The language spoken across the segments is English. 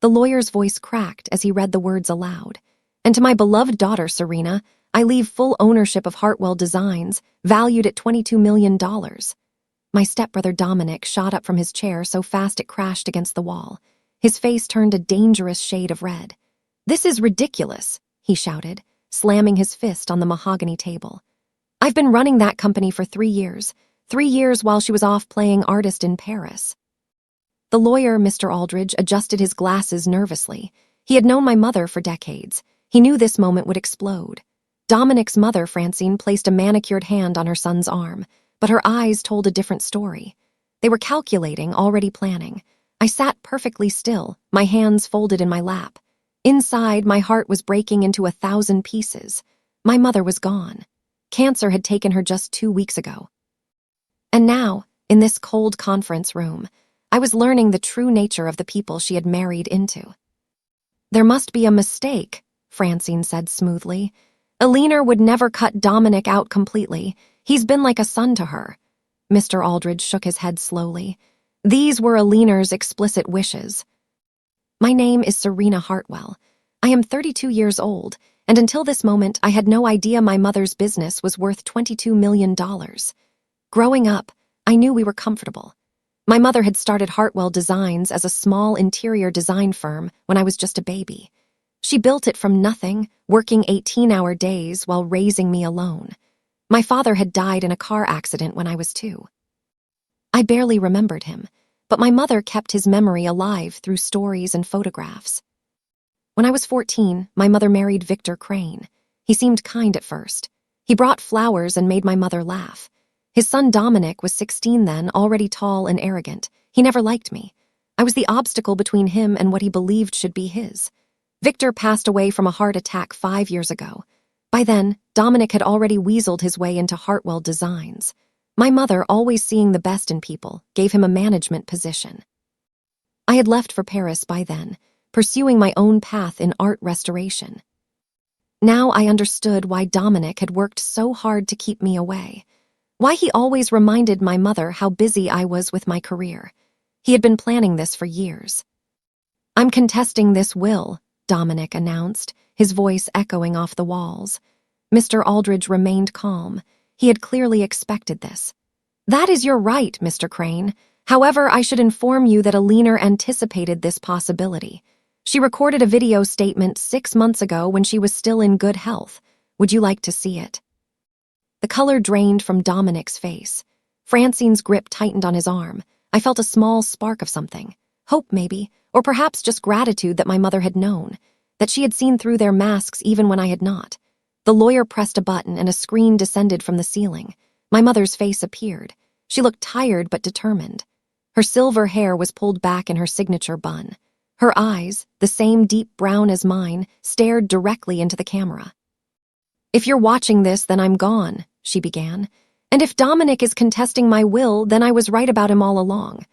The lawyer's voice cracked as he read the words aloud. "And to my beloved daughter, Serena, I leave full ownership of Hartwell Designs, valued at $22 million. My stepbrother Dominic shot up from his chair so fast it crashed against the wall. His face turned a dangerous shade of red. "This is ridiculous," he shouted, slamming his fist on the mahogany table. "I've been running that company for 3 years. 3 years while she was off playing artist in Paris." The lawyer, Mr. Aldridge, adjusted his glasses nervously. He had known my mother for decades. He knew this moment would explode. Dominic's mother, Francine, placed a manicured hand on her son's arm, but her eyes told a different story. They were calculating, already planning. I sat perfectly still, my hands folded in my lap. Inside, my heart was breaking into 1,000 pieces. My mother was gone. Cancer had taken her just 2 weeks ago. And now, in this cold conference room, I was learning the true nature of the people she had married into. "There must be a mistake," Francine said smoothly. "Alina would never cut Dominic out completely. He's been like a son to her." Mr. Aldridge shook his head slowly. "These were Alina's explicit wishes." "My name is Serena Hartwell. I am 32 years old, and until this moment I had no idea my mother's business was worth $22 million. Growing up, I knew we were comfortable. My mother had started Hartwell Designs as a small interior design firm when I was just a baby. She built it from nothing, working 18-hour days while raising me alone. My father had died in a car accident when I was 2. I barely remembered him, but my mother kept his memory alive through stories and photographs. When I was 14, my mother married Victor Crane. He seemed kind at first. He brought flowers and made my mother laugh. His son Dominic was 16 then, already tall and arrogant. He never liked me. I was the obstacle between him and what he believed should be his. Victor passed away from a heart attack 5 years ago. By then, Dominic had already weaseled his way into Hartwell Designs. My mother, always seeing the best in people, gave him a management position. I had left for Paris by then, pursuing my own path in art restoration. Now I understood why Dominic had worked so hard to keep me away. Why he always reminded my mother how busy I was with my career. He had been planning this for years. "I'm contesting this will," Dominic announced, his voice echoing off the walls. Mr. Aldridge remained calm. He had clearly expected this. "That is your right, Mr. Crane. However, I should inform you that Alina anticipated this possibility. She recorded a video statement 6 months ago when she was still in good health. Would you like to see it?" The color drained from Dominic's face. Francine's grip tightened on his arm. I felt a small spark of something. Hope, maybe, or perhaps just gratitude that my mother had known, that she had seen through their masks even when I had not. The lawyer pressed a button and a screen descended from the ceiling. My mother's face appeared. She looked tired but determined. Her silver hair was pulled back in her signature bun. Her eyes, the same deep brown as mine, stared directly into the camera. "If you're watching this, then I'm gone," she began. "And if Dominic is contesting my will, then I was right about him all along."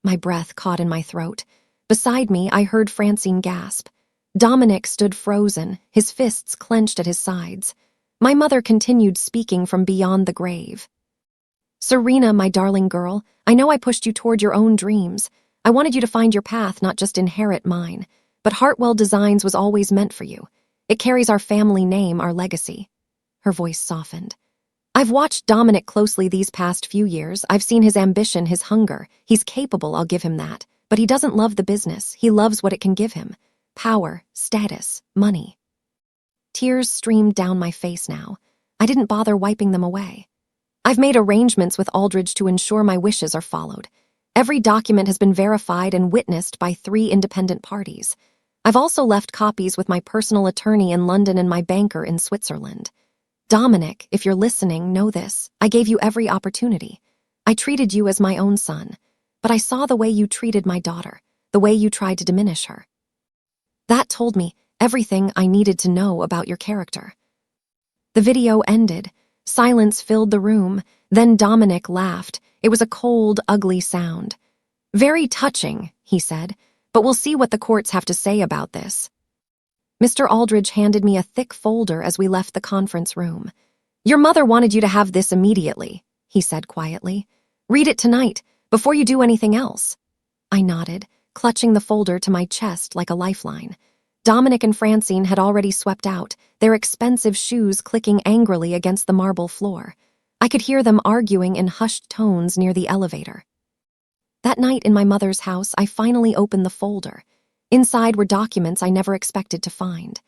My breath caught in my throat. Beside me, I heard Francine gasp. Dominic stood frozen, his fists clenched at his sides. My mother continued speaking from beyond the grave. "Serena, my darling girl, I know I pushed you toward your own dreams. I wanted you to find your path, not just inherit mine. But Hartwell Designs was always meant for you. It carries our family name, our legacy." Her voice softened. "I've watched Dominic closely these past few years. I've seen his ambition, his hunger. He's capable, I'll give him that. But he doesn't love the business. He loves what it can give him. Power, status, money." Tears streamed down my face now. I didn't bother wiping them away. "I've made arrangements with Aldridge to ensure my wishes are followed. Every document has been verified and witnessed by 3 independent parties. I've also left copies with my personal attorney in London and my banker in Switzerland. Dominic, if you're listening, know this. I gave you every opportunity. I treated you as my own son. But I saw the way you treated my daughter, the way you tried to diminish her. That told me everything I needed to know about your character." The video ended. Silence filled the room. Then Dominic laughed. It was a cold, ugly sound. "Very touching," he said, "but we'll see what the courts have to say about this." Mr. Aldridge handed me a thick folder as we left the conference room. "Your mother wanted you to have this immediately," he said quietly. "Read it tonight, before you do anything else." I nodded. clutching the folder to my chest like a lifeline. Dominic and Francine had already swept out, their expensive shoes clicking angrily against the marble floor. I could hear them arguing in hushed tones near the elevator. That night in my mother's house, I finally opened the folder. Inside were documents I never expected to find.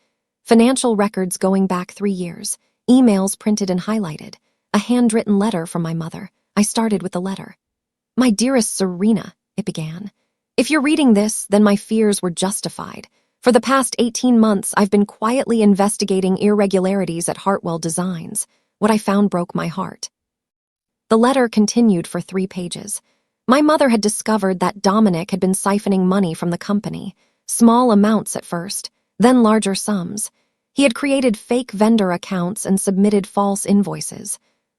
Financial records going back 3 years, emails printed and highlighted, a handwritten letter from my mother. I started with the letter. "My dearest Serena," it began. "If you're reading this, then my fears were justified. For the past 18 months, I've been quietly investigating irregularities at Hartwell Designs. What I found broke my heart." The letter continued for 3 pages. My mother had discovered that Dominic had been siphoning money from the company, small amounts at first, then larger sums. He had created fake vendor accounts and submitted false invoices.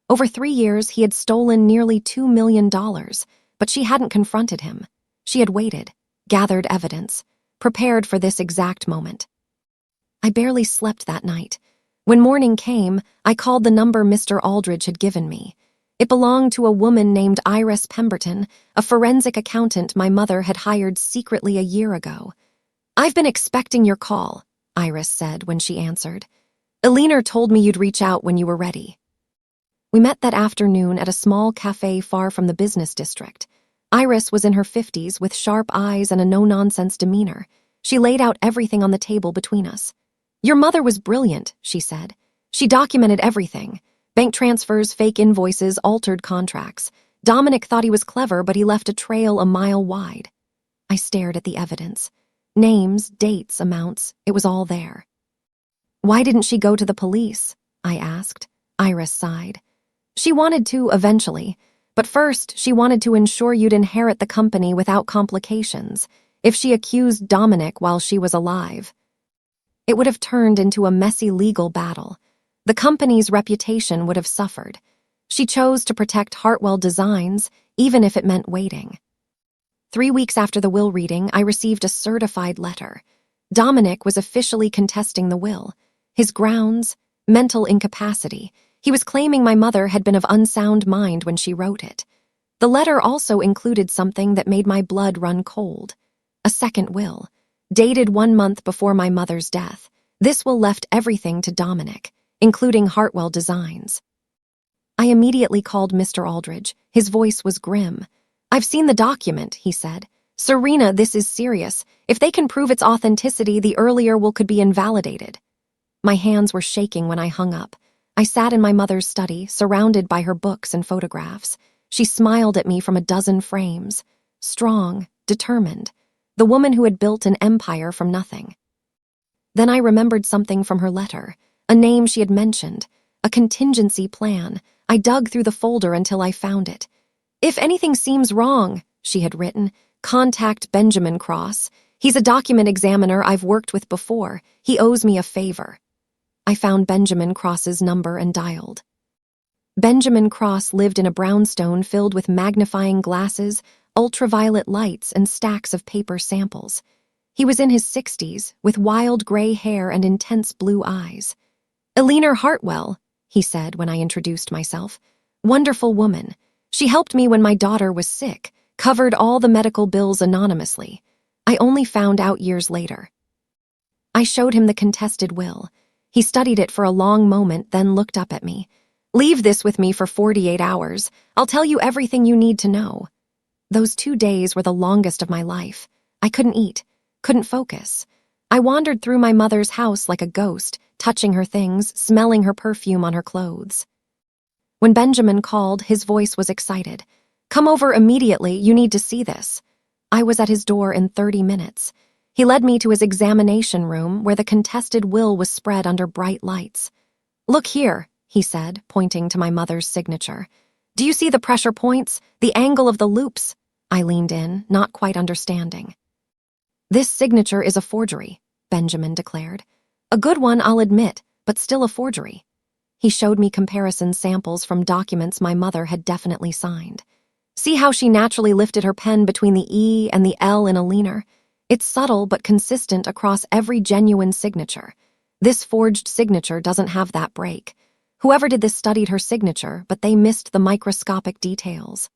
Over 3 years, he had stolen nearly $2 million, but she hadn't confronted him. She had waited, gathered evidence, prepared for this exact moment. I barely slept that night. When morning came, I called the number Mr. Aldridge had given me. It belonged to a woman named Iris Pemberton, a forensic accountant my mother had hired secretly a year ago. "I've been expecting your call," Iris said when she answered. "Eleanor told me you'd reach out when you were ready." We met that afternoon at a small cafe far from the business district. Iris was in her 50s with sharp eyes and a no-nonsense demeanor. She laid out everything on the table between us. "Your mother was brilliant," she said. "She documented everything. Bank transfers, fake invoices, altered contracts. Dominic thought he was clever, but he left a trail a mile wide." I stared at the evidence. Names, dates, amounts, it was all there. "Why didn't she go to the police?" I asked. Iris sighed. "She wanted to, eventually. But first, she wanted to ensure you'd inherit the company without complications. If she accused Dominic while she was alive, it would have turned into a messy legal battle. The company's reputation would have suffered. She chose to protect Hartwell Designs, even if it meant waiting." 3 weeks after the will reading, I received a certified letter. Dominic was officially contesting the will. His grounds: mental incapacity. He was claiming my mother had been of unsound mind when she wrote it. The letter also included something that made my blood run cold. A second will, dated 1 month before my mother's death. This will left everything to Dominic, including Hartwell Designs. I immediately called Mr. Aldridge. His voice was grim. "I've seen the document," he said. "Serena, this is serious. If they can prove its authenticity, the earlier will could be invalidated." My hands were shaking when I hung up. I sat in my mother's study, surrounded by her books and photographs. She smiled at me from a dozen frames. Strong, determined. The woman who had built an empire from nothing. Then I remembered something from her letter. A name she had mentioned. A contingency plan. I dug through the folder until I found it. "If anything seems wrong," she had written, "contact Benjamin Cross. He's a document examiner I've worked with before. He owes me a favor." I found Benjamin Cross's number and dialed. Benjamin Cross lived in a brownstone filled with magnifying glasses, ultraviolet lights, and stacks of paper samples. He was in his 60s, with wild gray hair and intense blue eyes. "Eleanor Hartwell," he said when I introduced myself. "Wonderful woman. She helped me when my daughter was sick, covered all the medical bills anonymously. I only found out years later." I showed him the contested will. He studied it for a long moment, then looked up at me. "Leave this with me for 48 hours. I'll tell you everything you need to know." Those 2 days were the longest of my life. I couldn't eat, couldn't focus. I wandered through my mother's house like a ghost, touching her things, smelling her perfume on her clothes. When Benjamin called, his voice was excited. "Come over immediately, you need to see this." I was at his door in 30 minutes. He led me to his examination room where the contested will was spread under bright lights. "Look here," he said, pointing to my mother's signature. "Do you see the pressure points, the angle of the loops?" I leaned in, not quite understanding. "This signature is a forgery," Benjamin declared. "A good one, I'll admit, but still a forgery." He showed me comparison samples from documents my mother had definitely signed. "See how she naturally lifted her pen between the E and the L in Eleanor? It's subtle but consistent across every genuine signature. This forged signature doesn't have that break. Whoever did this studied her signature, but they missed the microscopic details."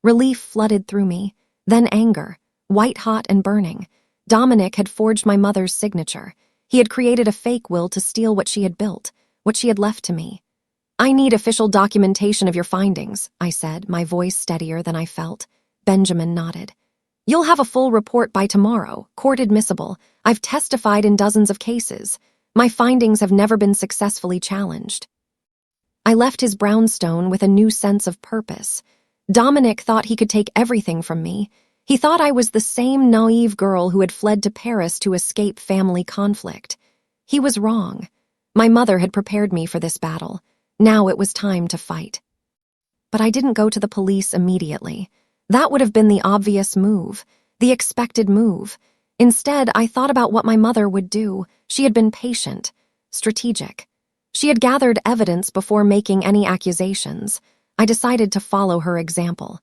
Relief flooded through me, then anger. white-hot and burning. Dominic had forged my mother's signature. He had created a fake will to steal what she had built, what she had left to me. "I need official documentation of your findings," I said, my voice steadier than I felt. Benjamin nodded. "You'll have a full report by tomorrow, court admissible. I've testified in dozens of cases. My findings have never been successfully challenged." I left his brownstone with a new sense of purpose. Dominic thought he could take everything from me. He thought I was the same naive girl who had fled to Paris to escape family conflict. He was wrong. My mother had prepared me for this battle. Now it was time to fight. But I didn't go to the police immediately. That would have been the obvious move, the expected move. Instead, I thought about what my mother would do. She had been patient, strategic. She had gathered evidence before making any accusations. I decided to follow her example.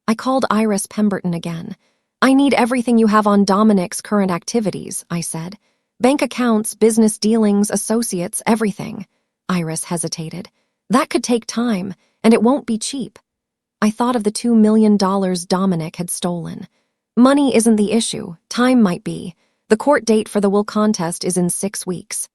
I called Iris Pemberton again. "I need everything you have on Dominic's current activities," I said. "Bank accounts, business dealings, associates, everything." Iris hesitated. "That could take time, and it won't be cheap." I thought of the $2 million Dominic had stolen. Money isn't the issue, time might be. The court date for the will contest is in 6 weeks.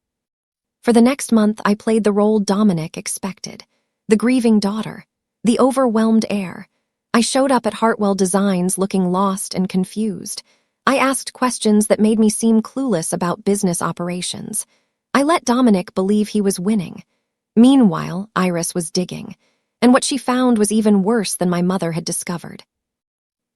For the next month, I played the role Dominic expected. The grieving daughter, the overwhelmed heir. I showed up at Hartwell Designs looking lost and confused. I asked questions that made me seem clueless about business operations. I let Dominic believe he was winning. Meanwhile, Iris was digging, and what she found was even worse than my mother had discovered.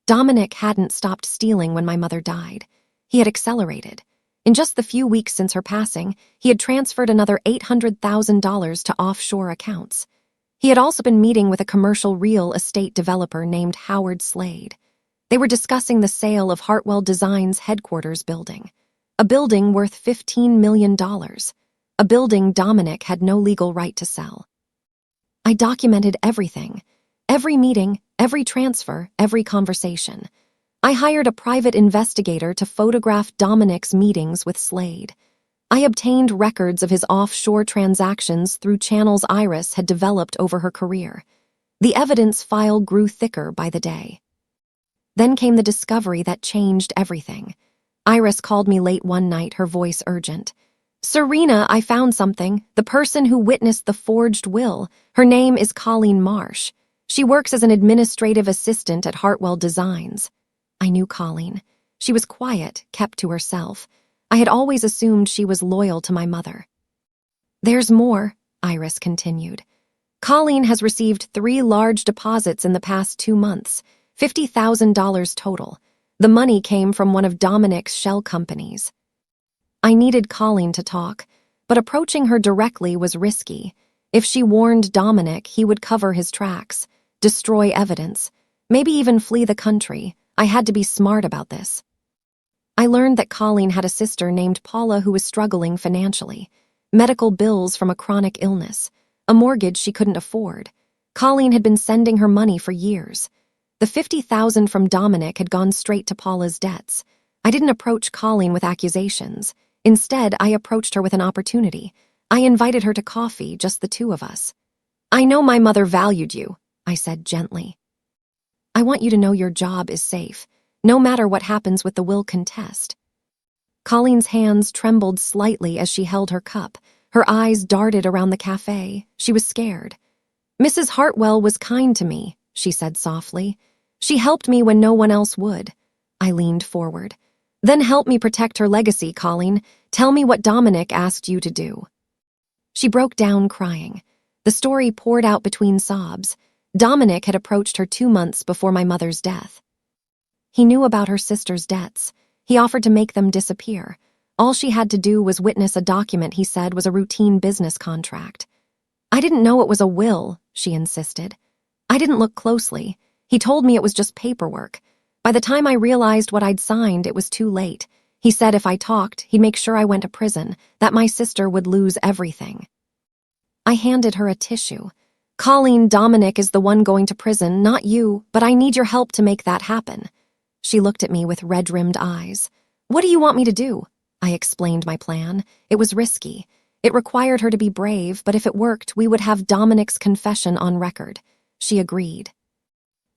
Dominic hadn't stopped stealing when my mother died. He had accelerated. In just the few weeks since her passing, he had transferred another $800,000 to offshore accounts. He had also been meeting with a commercial real estate developer named Howard Slade. They were discussing the sale of Hartwell Designs' headquarters building, a building worth $15 million, a building Dominic had no legal right to sell. I documented everything, every meeting, every transfer, every conversation. I hired a private investigator to photograph Dominic's meetings with Slade. I obtained records of his offshore transactions through channels Iris had developed over her career. The evidence file grew thicker by the day. Then came the discovery that changed everything. Iris called me late one night, her voice urgent. "Serena, I found something. The person who witnessed the forged will. Her name is Colleen Marsh. She works as an administrative assistant at Hartwell Designs." I knew Colleen. She was quiet, kept to herself. I had always assumed she was loyal to my mother. "There's more," Iris continued. "Colleen has received 3 large deposits in the past 2 months, $50,000 total. The money came from one of Dominic's shell companies." I needed Colleen to talk, but approaching her directly was risky. If she warned Dominic, he would cover his tracks, destroy evidence, maybe even flee the country. I had to be smart about this. I learned that Colleen had a sister named Paula who was struggling financially. Medical bills from a chronic illness, a mortgage she couldn't afford. Colleen had been sending her money for years. The $50,000 from Dominic had gone straight to Paula's debts. I didn't approach Colleen with accusations. Instead, I approached her with an opportunity. I invited her to coffee, just the 2 of us. "I know my mother valued you," I said gently. "I want you to know your job is safe, no matter what happens with the will contest." Colleen's hands trembled slightly as she held her cup. Her eyes darted around the cafe. She was scared. "Mrs. Hartwell was kind to me," she said softly. "She helped me when no one else would." I leaned forward. "Then help me protect her legacy, Colleen. Tell me what Dominic asked you to do." She broke down crying. The story poured out between sobs. Dominic had approached her 2 months before my mother's death. He knew about her sister's debts. He offered to make them disappear. All she had to do was witness a document he said was a routine business contract. "I didn't know it was a will," she insisted. "I didn't look closely. He told me it was just paperwork. By the time I realized what I'd signed, it was too late. He said if I talked, he'd make sure I went to prison, that my sister would lose everything." I handed her a tissue. "Colleen, Dominic is the one going to prison, not you, but I need your help to make that happen." She looked at me with red-rimmed eyes. "What do you want me to do?" I explained my plan. It was risky. It required her to be brave, but if it worked, we would have Dominic's confession on record. She agreed.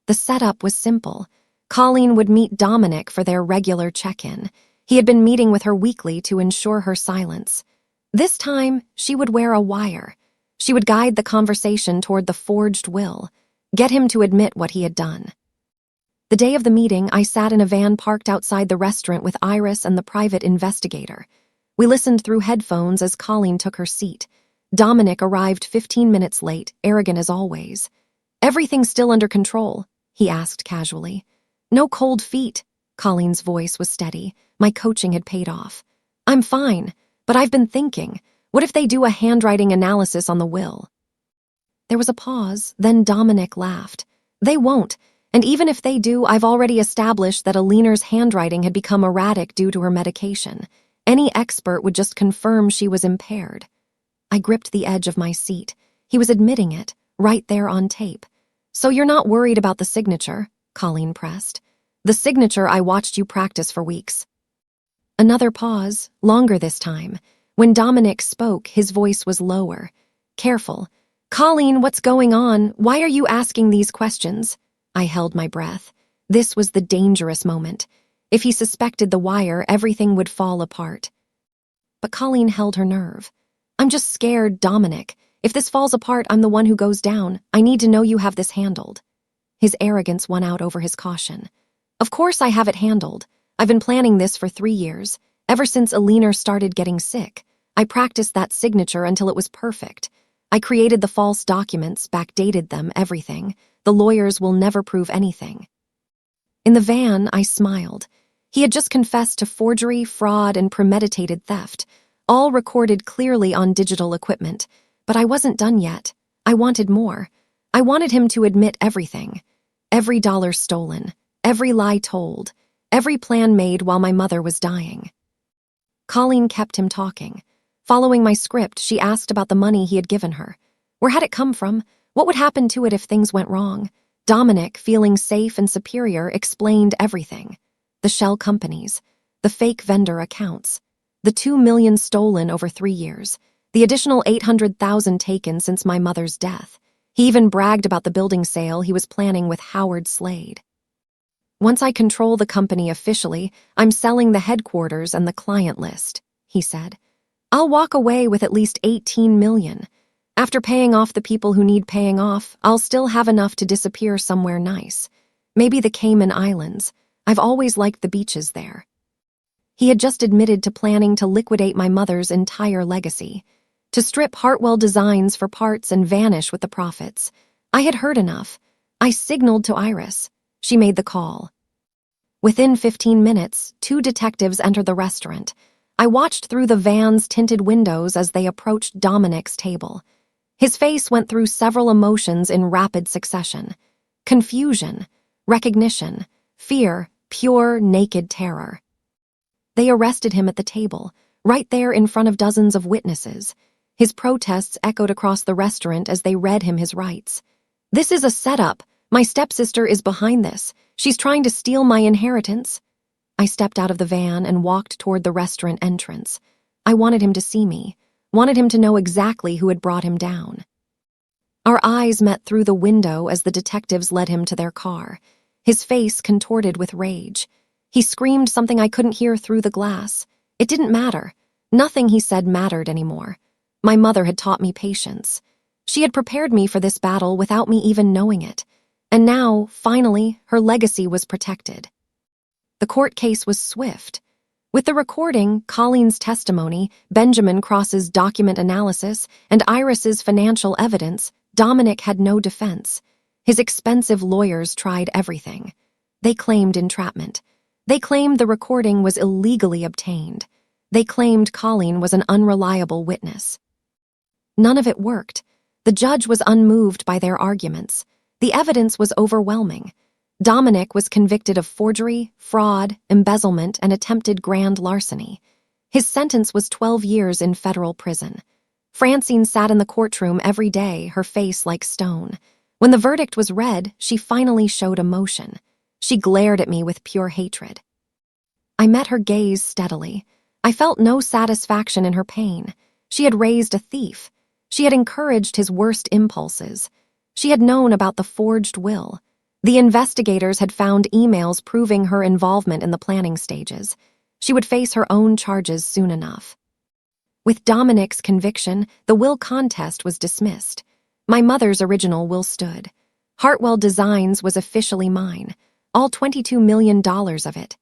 The setup was simple. Colleen would meet Dominic for their regular check-in. He had been meeting with her weekly to ensure her silence. This time, she would wear a wire. She would guide the conversation toward the forged will, get him to admit what he had done. The day of the meeting, I sat in a van parked outside the restaurant with Iris and the private investigator. We listened through headphones as Colleen took her seat. Dominic arrived 15 minutes late, arrogant as always. "Everything's still under control?" he asked casually. "No cold feet." Colleen's voice was steady. My coaching had paid off. "I'm fine, but I've been thinking, what if they do a handwriting analysis on the will?" There was a pause, then Dominic laughed. "They won't, and even if they do, I've already established that Alina's handwriting had become erratic due to her medication. Any expert would just confirm she was impaired." I gripped the edge of my seat. He was admitting it, right there on tape. "So you're not worried about the signature?" Colleen pressed. "The signature I watched you practice for weeks." Another pause, longer this time. When Dominic spoke, his voice was lower. Careful. "Colleen, what's going on? Why are you asking these questions?" I held my breath. This was the dangerous moment. If he suspected the wire, everything would fall apart. But Colleen held her nerve. "I'm just scared, Dominic. If this falls apart, I'm the one who goes down. I need to know you have this handled." His arrogance won out over his caution. "Of course I have it handled. I've been planning this for 3 years. Ever since Alina started getting sick, I practiced that signature until it was perfect. I created the false documents, backdated them, everything. The lawyers will never prove anything." In the van, I smiled. He had just confessed to forgery, fraud, and premeditated theft, all recorded clearly on digital equipment. But I wasn't done yet. I wanted more. I wanted him to admit everything. Every dollar stolen, every lie told, every plan made while my mother was dying. Colleen kept him talking. Following my script, she asked about the money he had given her. Where had it come from? What would happen to it if things went wrong? Dominic, feeling safe and superior, explained everything. The shell companies, the fake vendor accounts, the 2 million stolen over 3 years, the additional 800,000 taken since my mother's death. He even bragged about the building sale he was planning with Howard Slade. "Once I control the company officially, I'm selling the headquarters and the client list," he said. "I'll walk away with at least 18 million. After paying off the people who need paying off, I'll still have enough to disappear somewhere nice. Maybe the Cayman Islands. I've always liked the beaches there." He had just admitted to planning to liquidate my mother's entire legacy, to strip Hartwell Designs for parts and vanish with the profits. I had heard enough. I signaled to Iris. She made the call. Within 15 minutes, 2 detectives entered the restaurant. I watched through the van's tinted windows as they approached Dominic's table. His face went through several emotions in rapid succession. Confusion, recognition, fear, pure, naked terror. They arrested him at the table, right there in front of dozens of witnesses. His protests echoed across the restaurant as they read him his rights. "This is a setup. My stepsister is behind this. She's trying to steal my inheritance." I stepped out of the van and walked toward the restaurant entrance. I wanted him to see me, wanted him to know exactly who had brought him down. Our eyes met through the window as the detectives led him to their car, his face contorted with rage. He screamed something I couldn't hear through the glass. It didn't matter. Nothing he said mattered anymore. My mother had taught me patience. She had prepared me for this battle without me even knowing it. And now, finally, her legacy was protected. The court case was swift. With the recording, Colleen's testimony, Benjamin Cross's document analysis, and Iris's financial evidence, Dominic had no defense. His expensive lawyers tried everything. They claimed entrapment. They claimed the recording was illegally obtained. They claimed Colleen was an unreliable witness. None of it worked. The judge was unmoved by their arguments. The evidence was overwhelming. Dominic was convicted of forgery, fraud, embezzlement, and attempted grand larceny. His sentence was 12 years in federal prison. Francine sat in the courtroom every day, her face like stone. When the verdict was read, she finally showed emotion. She glared at me with pure hatred. I met her gaze steadily. I felt no satisfaction in her pain. She had raised a thief. She had encouraged his worst impulses. She had known about the forged will. The investigators had found emails proving her involvement in the planning stages. She would face her own charges soon enough. With Dominic's conviction, the will contest was dismissed. My mother's original will stood. Hartwell Designs was officially mine, all $22 million of it.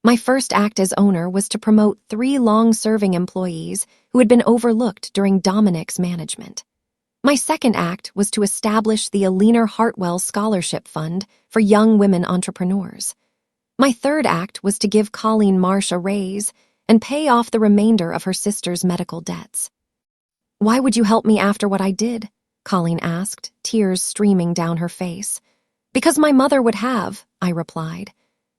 My first act as owner was to promote 3 long-serving employees who had been overlooked during Dominic's management. My second act was to establish the Alina Hartwell Scholarship Fund for young women entrepreneurs. My third act was to give Colleen Marsh a raise and pay off the remainder of her sister's medical debts. "Why would you help me after what I did?" Colleen asked, tears streaming down her face. "Because my mother would have," I replied.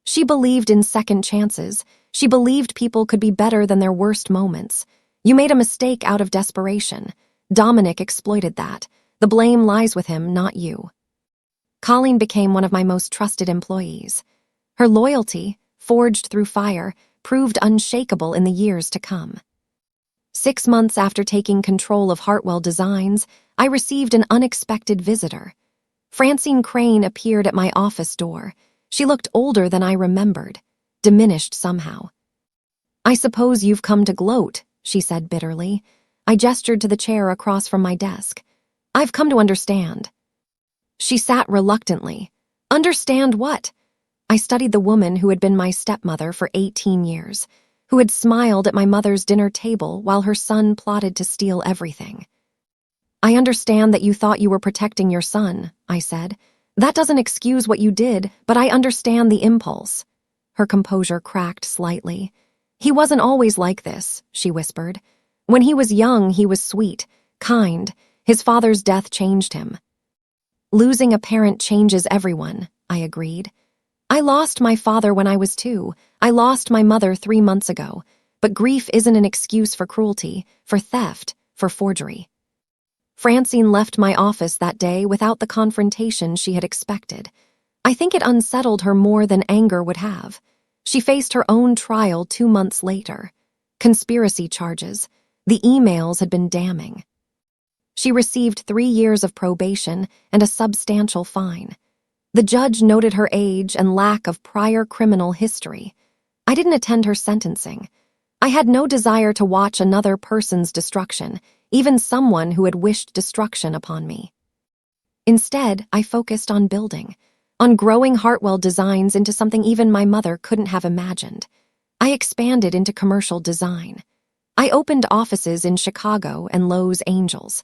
She believed in second chances. She believed people could be better than their worst moments. You made a mistake out of desperation. Dominic exploited that. The blame lies with him, not you. Colleen became one of my most trusted employees. Her loyalty, forged through fire, proved unshakable in the years to come. 6 months after taking control of Hartwell Designs, I received an unexpected visitor. Francine Crane appeared at my office door. She looked older than I remembered, diminished somehow. "I suppose you've come to gloat," she said bitterly. I gestured to the chair across from my desk. "I've come to understand." She sat reluctantly. Understand what? I studied the woman who had been my stepmother for 18 years, who had smiled at my mother's dinner table while her son plotted to steal everything. "I understand that you thought you were protecting your son," I said. "That doesn't excuse what you did, but I understand the impulse." Her composure cracked slightly. "He wasn't always like this," she whispered. "When he was young, he was sweet, kind. His father's death changed him." "Losing a parent changes everyone," I agreed. "I lost my father when I was 2. I lost my mother 3 months ago. But grief isn't an excuse for cruelty, for theft, for forgery." Francine left my office that day without the confrontation she had expected. I think it unsettled her more than anger would have. She faced her own trial 2 months later. Conspiracy charges. The emails had been damning. She received 3 years of probation and a substantial fine. The judge noted her age and lack of prior criminal history. I didn't attend her sentencing. I had no desire to watch another person's destruction, even someone who had wished destruction upon me. Instead, I focused on building, on growing Hartwell Designs into something even my mother couldn't have imagined. I expanded into commercial design. I opened offices in Chicago and Los Angeles.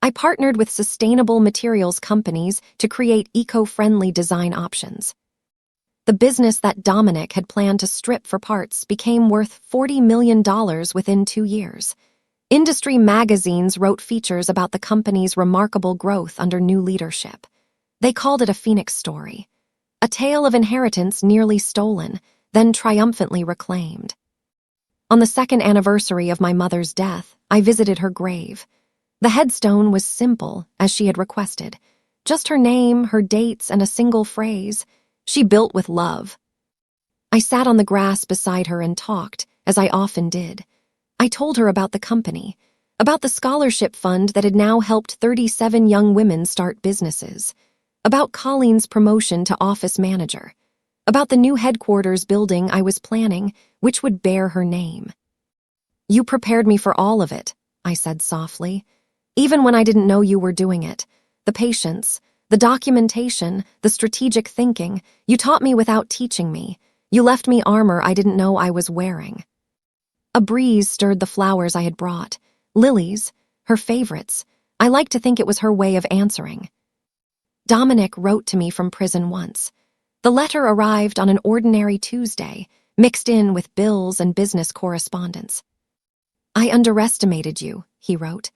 I partnered with sustainable materials companies to create eco-friendly design options. The business that Dominic had planned to strip for parts became worth $40 million within 2 years. Industry magazines wrote features about the company's remarkable growth under new leadership. They called it a phoenix story, a tale of inheritance nearly stolen, then triumphantly reclaimed. On the 2nd anniversary of my mother's death, I visited her grave. The headstone was simple, as she had requested. Just her name, her dates, and a single phrase. She built with love. I sat on the grass beside her and talked, as I often did. I told her about the company, about the scholarship fund that had now helped 37 young women start businesses, about Colleen's promotion to office manager, about the new headquarters building I was planning, which would bear her name. "You prepared me for all of it," I said softly. "Even when I didn't know you were doing it. The patience, the documentation, the strategic thinking, you taught me without teaching me. You left me armor I didn't know I was wearing." A breeze stirred the flowers I had brought. Lilies, her favorites. I like to think it was her way of answering. Dominic wrote to me from prison once. The letter arrived on an ordinary Tuesday, mixed in with bills and business correspondence. "I underestimated you," he wrote.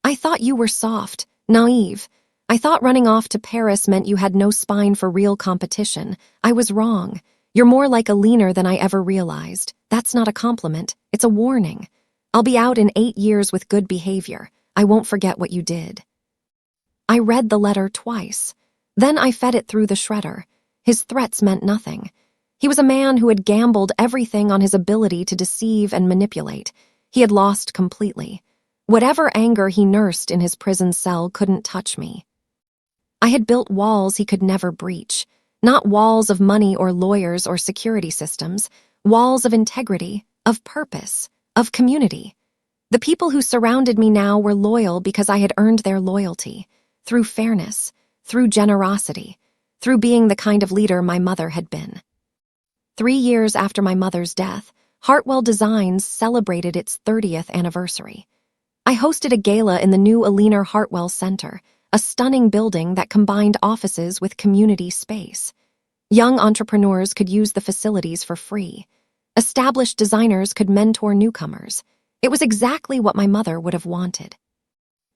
"I thought you were soft, naive. I thought running off to Paris meant you had no spine for real competition. I was wrong. You're more like a leaner than I ever realized. That's not a compliment. It's a warning. I'll be out in 8 years with good behavior. I won't forget what you did." I read the letter twice. Then I fed it through the shredder. His threats meant nothing. He was a man who had gambled everything on his ability to deceive and manipulate. He had lost completely. Whatever anger he nursed in his prison cell couldn't touch me. I had built walls he could never breach. Not walls of money or lawyers or security systems, walls of integrity, of purpose, of community. The people who surrounded me now were loyal because I had earned their loyalty, through fairness, through generosity, through being the kind of leader my mother had been. 3 years after my mother's death, Hartwell Designs celebrated its 30th anniversary. I hosted a gala in the new Alina Hartwell Center, a stunning building that combined offices with community space. Young entrepreneurs could use the facilities for free. Established designers could mentor newcomers. It was exactly what my mother would have wanted.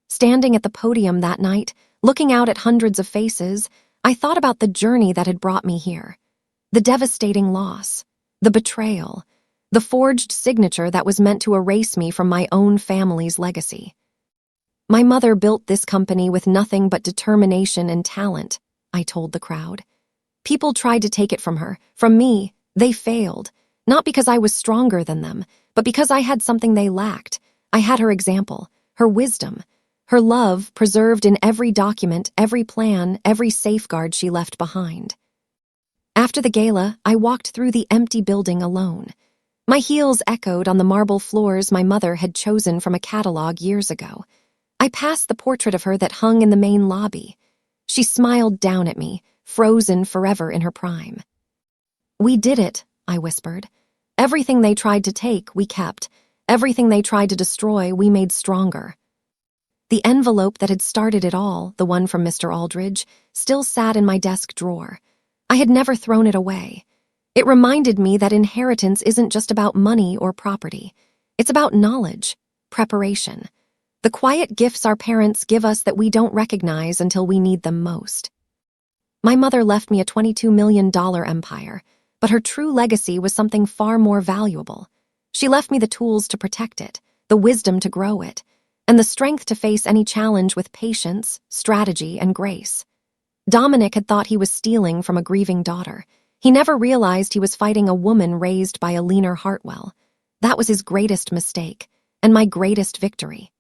Standing at the podium that night, looking out at hundreds of faces, I thought about the journey that had brought me here. The devastating loss, the betrayal, the forged signature that was meant to erase me from my own family's legacy. My mother built this company with nothing but determination and talent, I told the crowd. People tried to take it from her. From me, they failed. Not because I was stronger than them, but because I had something they lacked. I had her example, her wisdom, her love preserved in every document, every plan, every safeguard she left behind. After the gala, I walked through the empty building alone. My heels echoed on the marble floors my mother had chosen from a catalog years ago. I passed the portrait of her that hung in the main lobby. She smiled down at me, frozen forever in her prime. "We did it," I whispered. "Everything they tried to take, we kept. Everything they tried to destroy, we made stronger." The envelope that had started it all, the one from Mr. Aldridge, still sat in my desk drawer. I had never thrown it away. It reminded me that inheritance isn't just about money or property. It's about knowledge, preparation, the quiet gifts our parents give us that we don't recognize until we need them most. My mother left me a $22 million empire, but her true legacy was something far more valuable. She left me the tools to protect it, the wisdom to grow it, and the strength to face any challenge with patience, strategy, and grace. Dominic had thought he was stealing from a grieving daughter. He never realized he was fighting a woman raised by Alina Hartwell. That was his greatest mistake, and my greatest victory.